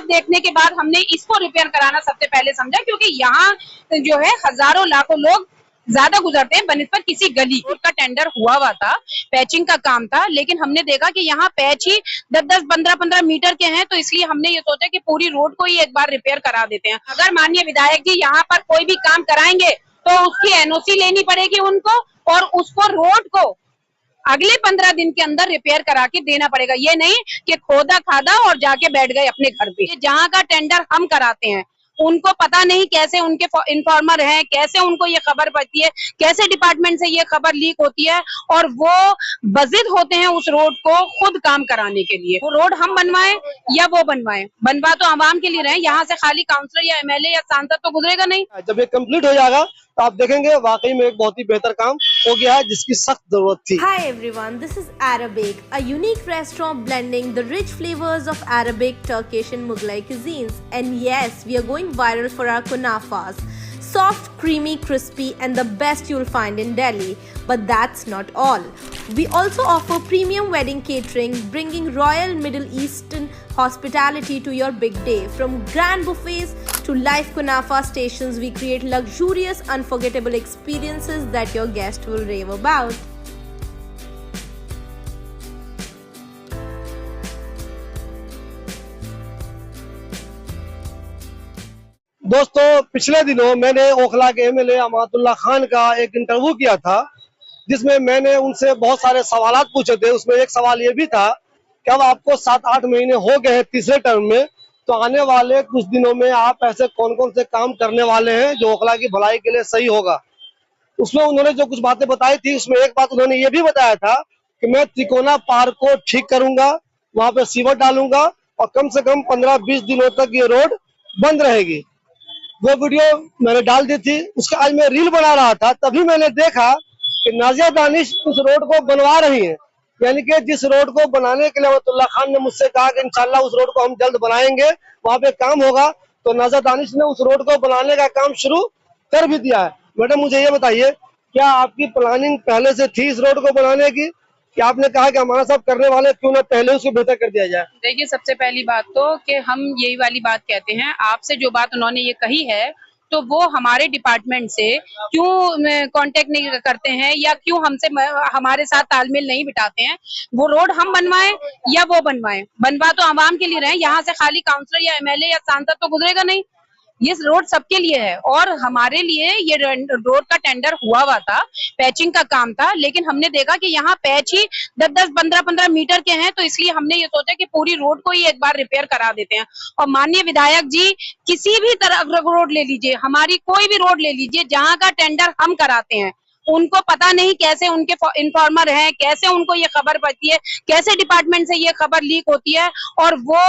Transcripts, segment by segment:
देखने के बाद हमने इसको रिपेयर कराना सबसे पहले समझा, क्योंकि यहाँ जो है हजारों लाखों लोग ज्यादा गुजरते हैं बनिस्बत किसी गली। रोड का टेंडर हुआ था, पैचिंग का काम था, लेकिन हमने देखा कि यहाँ पैच ही 10-10, 15-15 मीटर के हैं, तो इसलिए हमने ये सोचा कि पूरी रोड को ही एक बार रिपेयर करा देते हैं। अगर माननीय विधायक जी यहाँ पर कोई भी काम कराएंगे तो उसकी एनओसी लेनी पड़ेगी उनको, और उसको रोड को अगले 15 दिन के अंदर रिपेयर करा के देना पड़ेगा। ये नहीं कि खोदा खादा और जाके बैठ गए अपने घर पे। जहाँ का टेंडर हम कराते हैं उनको पता नहीं कैसे उनके इन्फॉर्मर हैं, कैसे उनको ये खबर पड़ती है, कैसे डिपार्टमेंट से ये खबर लीक होती है, और वो बजिद होते हैं उस रोड को खुद काम कराने के लिए। वो रोड हम बनवाएं या वो बनवाएं, बनवा तो आवाम के लिए रहे, यहाँ से खाली काउंसलर या एमएलए या सांसद तो गुजरेगा नहीं। जब ये कंप्लीट हो जाएगा तो आप देखेंगे वाकई में एक बहुत ही बेहतर काम हो गया है जिसकी सख्त जरूरत थी। Hi everyone, this is Arabic, a unique restaurant blending the rich flavors of Arabic, Turkish and Mughlai cuisines. And yes, we are going viral for our kunafas. Soft, creamy, crispy and the best you'll find in Delhi. But that's not all. We also offer premium wedding catering, bringing royal Middle Eastern hospitality to your big day. From grand buffets to live kunafa stations, we create luxurious, unforgettable experiences that your guests will rave about. दोस्तों, पिछले दिनों मैंने ओखला के MLA अमातुल्लाह Khan का एक interview किया था, जिसमें मैंने उनसे बहुत सारे सवालात पूछे थे। उसमें एक सवाल ये भी था कि अब आपको 7-8 महीने हो गए हैं तीसरे टर्म में, तो आने वाले कुछ दिनों में आप ऐसे कौन कौन से काम करने वाले हैं जो ओखला की भलाई के लिए सही होगा। उसमें उन्होंने जो कुछ बातें बताई थी, उसमें एक बात उन्होंने ये भी बताया था कि मैं त्रिकोना पार्क को ठीक करूंगा, वहां पे सीवर डालूंगा और कम से कम 15-20 दिनों तक ये रोड बंद रहेगी। वो वीडियो मैंने डाल दी थी। उसका आज मैं रील बना रहा था, तभी मैंने देखा कि नाजिया दानिश उस रोड को बनवा रही हैं। यानी कि जिस रोड को बनाने के लिए अमातुल्लाह खान ने मुझसे कहा कि इंशाल्लाह उस रोड को हम जल्द बनाएंगे, वहां पे काम होगा, तो नाजिया दानिश ने उस रोड को बनाने का काम शुरू कर भी दिया है। मैडम, मुझे ये बताइए, क्या आपकी प्लानिंग पहले से थी इस रोड को बनाने की, कि आपने कहा कि हमारा सब करने वाले, क्यों ना पहले उसको बेहतर कर दिया जाए? देखिए, सबसे पहली बात तो कि हम यही वाली बात कहते हैं, आपसे जो बात उन्होंने ये कही है तो वो हमारे डिपार्टमेंट से क्यों कांटेक्ट नहीं करते हैं या क्यों हमसे हमारे साथ तालमेल नहीं बिठाते हैं। वो रोड हम बनवाएं या वो बनवाएं, बनवा तो आवाम के लिए रहे, यहाँ से खाली काउंसलर या एमएलए या सांसद तो गुजरेगा नहीं। ये रोड सबके लिए है और हमारे लिए ये रोड का टेंडर हुआ था, पैचिंग का काम था, लेकिन हमने देखा कि यहाँ पैच ही 10-10, 15-15 मीटर के हैं, तो इसलिए हमने ये सोचा कि पूरी रोड को ही एक बार रिपेयर करा देते हैं। और माननीय विधायक जी, किसी भी तरह रोड ले लीजिए, हमारी कोई भी रोड ले लीजिए, जहाँ का टेंडर हम कराते हैं उनको पता नहीं कैसे उनके इन्फॉर्मर हैं, कैसे उनको ये खबर पड़ती है, कैसे डिपार्टमेंट से ये खबर लीक होती है, और वो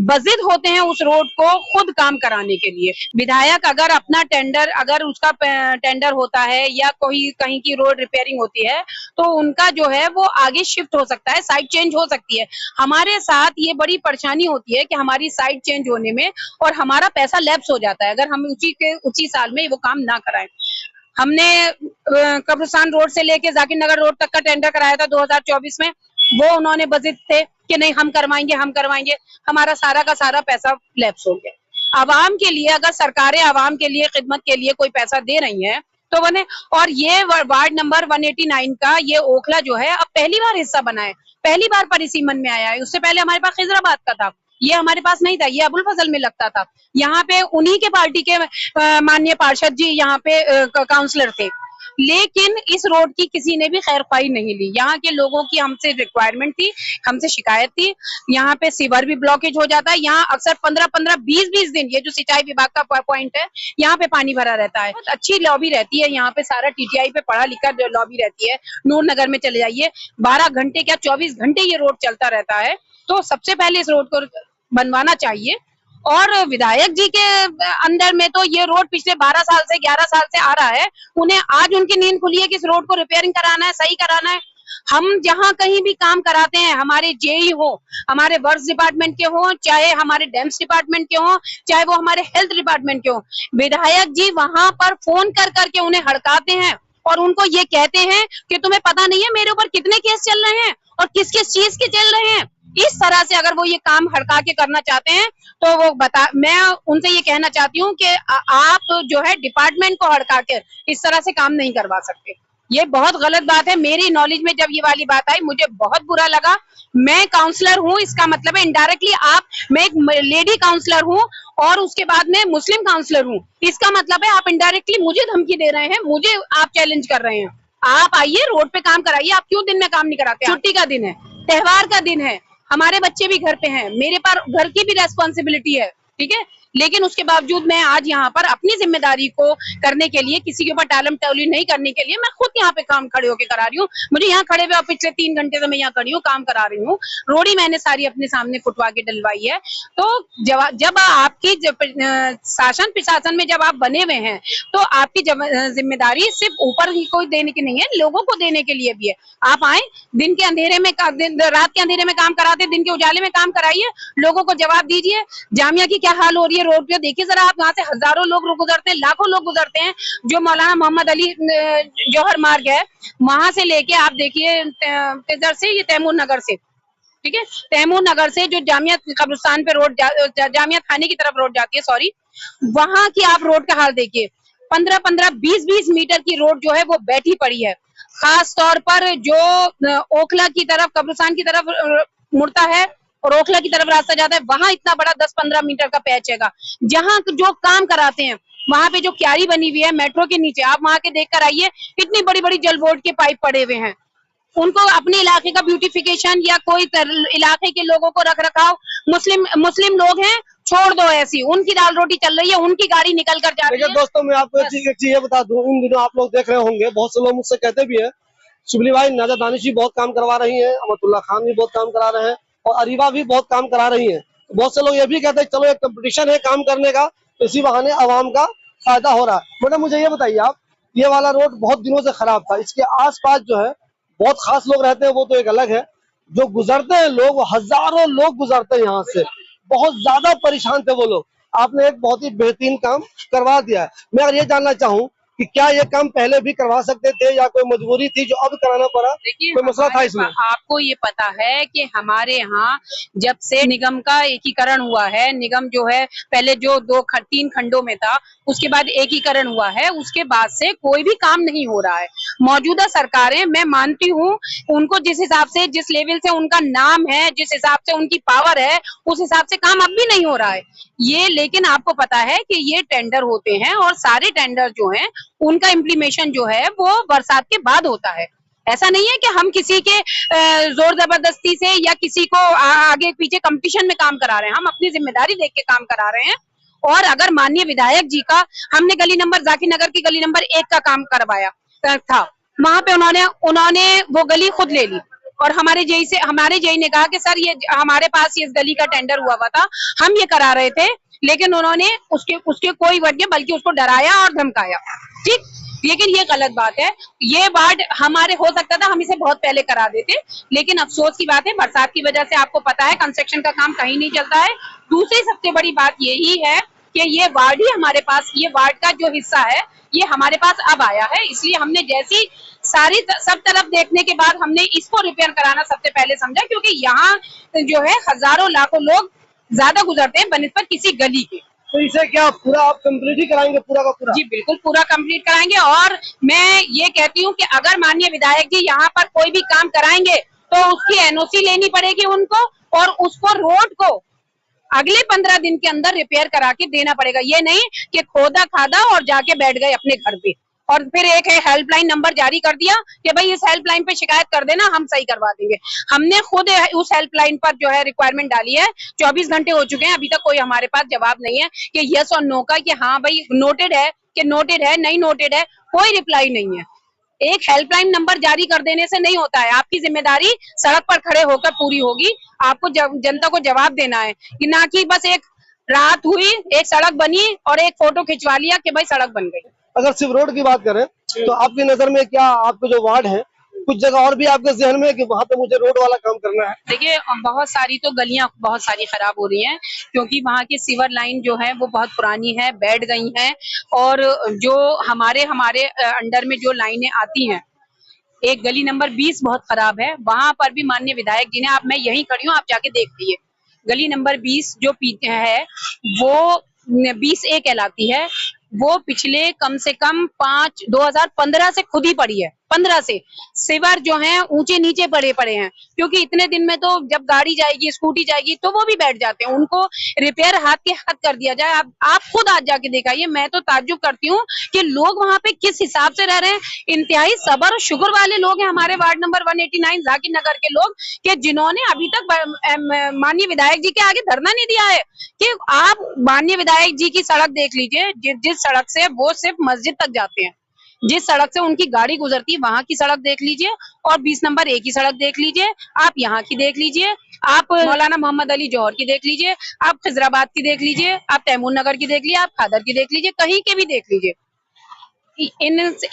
बजिद होते हैं उस रोड को खुद काम कराने के लिए। विधायक अगर अपना टेंडर, अगर उसका टेंडर होता है या कोई कहीं की रोड रिपेयरिंग होती है, तो उनका जो है वो आगे शिफ्ट हो सकता है, साइड चेंज हो सकती है। हमारे साथ ये बड़ी परेशानी होती है कि हमारी साइड चेंज होने में और हमारा पैसा लैप्स हो जाता है अगर हम उसी साल में वो काम ना कराएं। हमने कब्रिस्तान रोड से लेके जाकिर नगर रोड तक का टेंडर कराया था 2024 में, वो उन्होंने बजिद थे कि नहीं हम करवाएंगे, हमारा सारा का सारा पैसा लैप्स हो गया। आवाम के लिए, अगर सरकारें आवाम के लिए खिदमत के लिए कोई पैसा दे रही हैं तो बने। और ये वार्ड नंबर 189 का ये ओखला जो है अब पहली बार हिस्सा बना है, पहली बार परिसीमन में आया है। उससे पहले हमारे पास खिजराबाद का था, ये हमारे पास नहीं था, ये अबुल फजल में लगता था। यहाँ पे उन्हीं के पार्टी के माननीय पार्षद जी यहाँ पे काउंसलर थे, लेकिन इस रोड की किसी ने भी खैरख्वाही नहीं ली। यहाँ के लोगों की हमसे रिक्वायरमेंट थी, हमसे शिकायत थी। यहाँ पे सीवर भी ब्लॉकेज हो जाता है, यहाँ अक्सर 15-15, 20-20 दिन, ये जो सिंचाई विभाग का पॉइंट है, यहाँ पे पानी भरा रहता है। बहुत अच्छी लॉबी रहती है यहाँ पे, सारा टीटीआई पे पढ़ा लिखा लॉबी रहती है। नूर नगर में चले जाइए, 12 घंटे क्या 24 घंटे ये रोड चलता रहता है। तो सबसे पहले इस रोड को बनवाना चाहिए। और विधायक जी के अंदर में तो ये रोड पिछले 12 साल से 11 साल से आ रहा है, उन्हें आज उनकी नींद खुली है कि इस रोड को रिपेयरिंग कराना है, सही कराना है। हम जहां कहीं भी काम कराते हैं, हमारे जेई हो, हमारे वर्क्स डिपार्टमेंट के हो, चाहे हमारे डैम्स डिपार्टमेंट के हो, चाहे वो हमारे हेल्थ डिपार्टमेंट के हो, विधायक जी वहां पर फोन कर करके उन्हें हड़काते हैं और उनको ये कहते हैं कि तुम्हें पता नहीं है मेरे ऊपर कितने केस चल रहे हैं और किस किस चीज के चल रहे हैं। इस तरह से अगर वो ये काम हड़का के करना चाहते हैं तो मैं उनसे ये कहना चाहती हूँ कि आप जो है डिपार्टमेंट को हड़का के इस तरह से काम नहीं करवा सकते। ये बहुत गलत बात है। मेरी नॉलेज में जब ये वाली बात आई मुझे बहुत बुरा लगा। मैं काउंसलर हूँ, इसका मतलब है इनडायरेक्टली मैं एक लेडी काउंसलर हूँ और उसके बाद में मुस्लिम काउंसलर हूँ। इसका मतलब है आप इनडायरेक्टली मुझे धमकी दे रहे हैं, मुझे आप चैलेंज कर रहे हैं। आप आइए रोड पे काम कराइए, आप क्यों दिन में काम नहीं कराते? छुट्टी का दिन है, त्योहार का दिन है, हमारे बच्चे भी घर पे हैं, मेरे पास घर की भी रेस्पॉन्सिबिलिटी है, ठीक है। लेकिन उसके बावजूद मैं आज यहाँ पर अपनी जिम्मेदारी को करने के लिए, किसी के ऊपर टालम टोली नहीं करने के लिए मैं खुद यहाँ पे काम खड़े होकर करा रही हूँ। मुझे यहाँ खड़े हुए पिछले 3 घंटे से मैं यहाँ खड़ी हूँ, काम करा रही हूँ। रोड़ी मैंने सारी अपने सामने कुटवा के डलवाई है। तो जब आपकी शासन प्रशासन में जब आप बने हुए हैं तो आपकी जिम्मेदारी सिर्फ ऊपर ही कोई देने की नहीं है, लोगों को देने के लिए भी है। आप आए, दिन के अंधेरे में रात के अंधेरे में काम कराते, दिन के उजाले में काम कराइए, लोगों को जवाब दीजिए। जामिया की क्या हाल हो रही है रोड पे देखिए जरा आप, वहां से हजारों लोग गुजरते हैं, लाखों लोग गुजरते हैं। जो मौलाना मोहम्मद अली जौहर मार्ग है वहां से लेके आप देखिए इधर से, ये तैमूर नगर से, ठीक है, तैमूर नगर से जो जामिया कब्रिस्तान पे रोड जामिया थाने की तरफ रोड जाती है, सॉरी, वहां की आप रोड का हाल देखिए। 15-15, 20-20 मीटर की रोड जो है वो बैठी पड़ी है। खास तौर पर जो ओखला की तरफ, कब्रिस्तान की तरफ मुड़ता है और ओखला की तरफ रास्ता जाता है, वहां इतना बड़ा 10-15 मीटर का पैच हैगा। जहां जो काम कराते हैं वहां पे जो क्यारी बनी हुई है मेट्रो के नीचे, आप वहां के देख कर आइए, इतनी बड़ी बड़ी जल बोर्ड के पाइप पड़े हुए हैं। उनको अपने इलाके का ब्यूटिफिकेशन या कोई इलाके के लोगों को रख रखाव, मुस्लिम लोग हैं, छोड़ दो ऐसी, उनकी दाल रोटी चल रही है, उनकी गाड़ी निकल कर जा रही है। दोस्तों मैं आपको एक चीज ये बता दूं, इन दिनों आप लोग देख रहे होंगे बहुत से लोग मुझसे कहते भी है, शिबली भाई नाजा दानिश भी बहुत काम करवा रही है, अमतुल्ला खान भी बहुत काम करा रहे हैं और अरीबा भी बहुत काम करा रही है। बहुत से लोग ये भी कहते हैं चलो एक कंपटीशन है काम करने का, तो इसी बहाने आवाम का फायदा हो रहा है। मैडम मुझे ये बताइए आप, ये वाला रोड बहुत दिनों से खराब था, इसके आसपास जो है बहुत खास लोग रहते हैं, वो तो एक अलग है, जो गुजरते हैं लोग, हजारों लोग गुजरते हैं यहाँ से, बहुत ज्यादा परेशान थे वो लोग। आपने एक बहुत ही बेहतरीन काम करवा दिया है। मैं अगर ये जानना चाहूँ कि क्या ये काम पहले भी करवा सकते थे या कोई मजबूरी थी जो अब कराना पड़ा? देखिए, कोई मसला था इसमें? आपको ये पता है कि हमारे यहाँ जब से निगम का एकीकरण हुआ है, निगम जो है पहले जो 3 खंडों में था, उसके बाद एकीकरण हुआ है, उसके बाद से कोई भी काम नहीं हो रहा है। मौजूदा सरकारें, मैं मानती हूँ उनको जिस हिसाब से, जिस लेवल से उनका नाम है, जिस हिसाब से उनकी पावर है, उस हिसाब से काम अब भी नहीं हो रहा है ये। लेकिन आपको पता है कि ये टेंडर होते हैं और सारे टेंडर जो हैं उनका इम्प्लीमेशन जो है वो बरसात के बाद होता है। ऐसा नहीं है कि हम किसी के जोर जबरदस्ती से या किसी को आगे पीछे कंपटीशन में काम करा रहे हैं, हम अपनी जिम्मेदारी देख के काम करा रहे हैं। और अगर माननीय विधायक जी का, हमने गली नंबर जाकिर नगर की गली नंबर 1 का काम करवाया था, वहां पे उन्होंने वो गली खुद ले ली और हमारे जेई ने कहा कि सर ये हमारे पास इस गली का टेंडर हुआ था, हम ये करा रहे थे, लेकिन उन्होंने उसके कोई वर्ड नहीं, बल्कि उसको डराया और धमकाया, ठीक। लेकिन ये गलत बात है। ये वार्ड हमारे हो सकता था हम इसे बहुत पहले करा देते, लेकिन अफसोस की बात है बरसात की वजह से आपको पता है कंस्ट्रक्शन का काम कहीं नहीं चलता है। दूसरी सबसे बड़ी बात यही है कि ये वार्ड ही हमारे पास, ये वार्ड का जो हिस्सा है ये हमारे पास अब आया है, इसलिए हमने जैसी सब तरफ देखने के बाद हमने इसको रिपेयर कराना सबसे पहले समझा, क्योंकि यहाँ जो है हजारों लाखों लोग ज्यादा गुजरते हैं बनिस्बत किसी गली के। तो इसे क्या पूरा आप कंप्लीट ही कराएंगे, पूरा का पूरा? जी बिल्कुल पूरा कंप्लीट कराएंगे। और मैं ये कहती हूँ कि अगर माननीय विधायक जी यहाँ पर कोई भी काम कराएंगे तो उसकी एनओसी लेनी पड़ेगी उनको, और उसको रोड को अगले 15 दिन के अंदर रिपेयर करा के देना पड़ेगा। ये नहीं कि खोदा खादा और जाके बैठ गए अपने घर पे। और फिर एक है हेल्पलाइन नंबर जारी कर दिया कि भाई इस हेल्पलाइन पे शिकायत कर देना, हम सही करवा देंगे। हमने खुद उस हेल्पलाइन पर जो है रिक्वायरमेंट डाली है, 24 घंटे हो चुके हैं, अभी तक कोई हमारे पास जवाब नहीं है कि यस और नो का, कि हाँ भाई नोटेड है, कि नोटेड है, नहीं नोटेड है, कोई रिप्लाई नहीं है। एक हेल्पलाइन नंबर जारी कर देने से नहीं होता है, आपकी जिम्मेदारी सड़क पर खड़े होकर पूरी होगी। आपको जनता को जवाब देना है, कि ना कि बस एक रात हुई, एक सड़क बनी और एक फोटो खिंचवा लिया कि भाई सड़क बन गई। अगर सिर्फ रोड की बात करें तो आपकी नजर में क्या आपके जो वार्ड है, कुछ जगह और भी आपके जहन में है कि वहाँ पे मुझे रोड वाला काम करना है? देखिए बहुत सारी तो गलियां बहुत सारी खराब हो रही हैं, क्योंकि वहाँ की सीवर लाइन जो है वो बहुत पुरानी है, बैठ गई हैं। और जो हमारे अंडर में जो लाइनें आती हैं, एक गली नंबर 20 बहुत खराब है, वहां पर भी माननीय विधायक जी ने, आप मैं यहीं खड़ी हूँ, आप जाके देख लीजिए, गली नंबर 20 जो है वो 20A कहलाती है। वो पिछले कम से कम 2015 से खुद ही पड़ी है, 15 से सिवर जो हैं ऊंचे नीचे पड़े हैं, क्योंकि इतने दिन में तो जब गाड़ी जाएगी, स्कूटी जाएगी तो वो भी बैठ जाते हैं, उनको रिपेयर हाथ के हाथ कर दिया जाए। आप खुद आज जाके दिखाइए, मैं तो ताज्जुब करती हूँ कि लोग वहां पे किस हिसाब से रह रहे हैं। इंतहाई सबर और शुक्र वाले लोग हैं हमारे वार्ड नंबर 189 जाकिर नगर के लोग, कि जिन्होंने अभी तक माननीय विधायक जी के आगे धरना नहीं दिया है। कि आप माननीय विधायक जी की सड़क देख लीजिए, जिस सड़क से वो सिर्फ मस्जिद तक जाते हैं, जिस सड़क से उनकी गाड़ी गुजरती है, वहां की सड़क देख लीजिए, और 20 नंबर A की सड़क देख लीजिए, आप यहाँ की देख लीजिए, आप मौलाना मोहम्मद अली जौहर की देख लीजिए, आप खिजराबाद की देख लीजिए, आप तैमूर नगर की देख लीजिए, आप खादर की देख लीजिए, कहीं के भी देख लीजिए।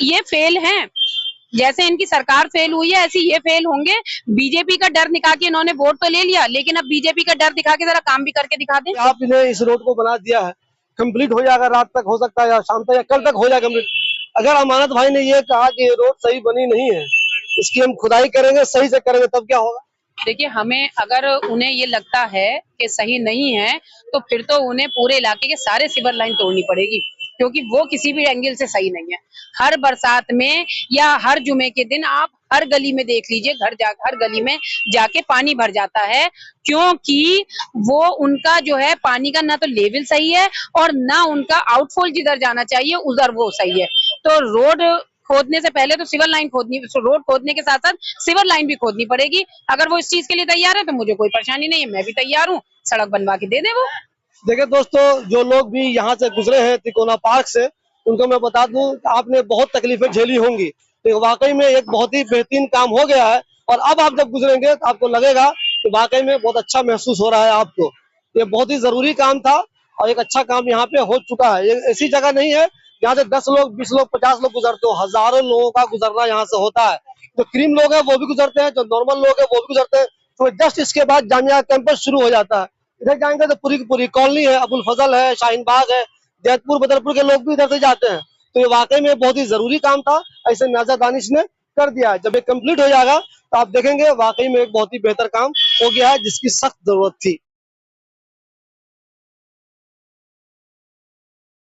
ये फेल हैं, जैसे इनकी सरकार फेल हुई है ऐसे ये फेल होंगे। बीजेपी का डर दिखा के इन्होंने वोट तो ले लिया, लेकिन अब बीजेपी का डर दिखा के जरा काम भी करके दिखा दें। आप इन्हें इस रोड को बना दिया है, कंप्लीट हो जाएगा, रात तक हो सकता है या शाम तक या कल तक हो जाएगा कंप्लीट। अगर अमानत भाई ने ये कहा कि ये रोड सही बनी नहीं है, इसकी हम खुदाई करेंगे, सही से करेंगे, तब क्या होगा? देखिए, हमें अगर उन्हें ये लगता है कि सही नहीं है, तो फिर तो उन्हें पूरे इलाके के सारे सिवर लाइन तोड़नी पड़ेगी, क्योंकि वो किसी भी एंगल से सही नहीं है। हर बरसात में या हर जुमे के दिन आप हर गली में देख लीजिए, हर गली में जाके पानी भर जाता है, क्योंकि वो उनका जो है पानी का ना तो लेवल सही है और ना उनका आउटफॉल जिधर जाना चाहिए उधर वो सही है। तो रोड खोदने से पहले तो सिवर लाइन खोदनी, रोड खोदने के साथ साथ सिवर लाइन भी खोदनी पड़ेगी। अगर वो इस चीज के लिए तैयार है तो मुझे कोई परेशानी नहीं है, मैं भी तैयार हूँ, सड़क बनवा के दे दे वो। देखिए दोस्तों, जो लोग भी यहाँ से गुजरे हैं तिकोना पार्क से, उनको मैं बता दूं कि आपने बहुत तकलीफें झेली होंगी, तो वाकई में एक बहुत ही बेहतरीन काम हो गया है। और अब आप जब गुजरेंगे तो आपको लगेगा कि वाकई में बहुत अच्छा महसूस हो रहा है आपको। ये बहुत ही जरूरी काम था और एक अच्छा काम यहाँ पे हो चुका है। ये ऐसी जगह नहीं है जहाँ से 10 लोग, 20 लोग, 50 लोग गुजरते हो, हजारों लोगों का गुजरना यहाँ से होता है। जो क्रीम लोग हैं वो भी गुजरते हैं, जो नॉर्मल लोग हैं वो भी गुजरते हैं। तो जस्ट इसके बाद जामिया कैंपस शुरू हो जाता है। इधर जाएंगे तो पूरी की पूरी कॉलोनी है, अबुल फजल है, शाहीन बाग है, जैतपुर बदरपुर के लोग भी इधर से जाते हैं। तो ये वाकई में बहुत ही जरूरी काम था, ऐसे नाज़ा दानिश ने कर दिया है। जब ये कंप्लीट हो जाएगा तो आप देखेंगे वाकई में एक बहुत ही बेहतर काम हो गया है, जिसकी सख्त जरूरत थी।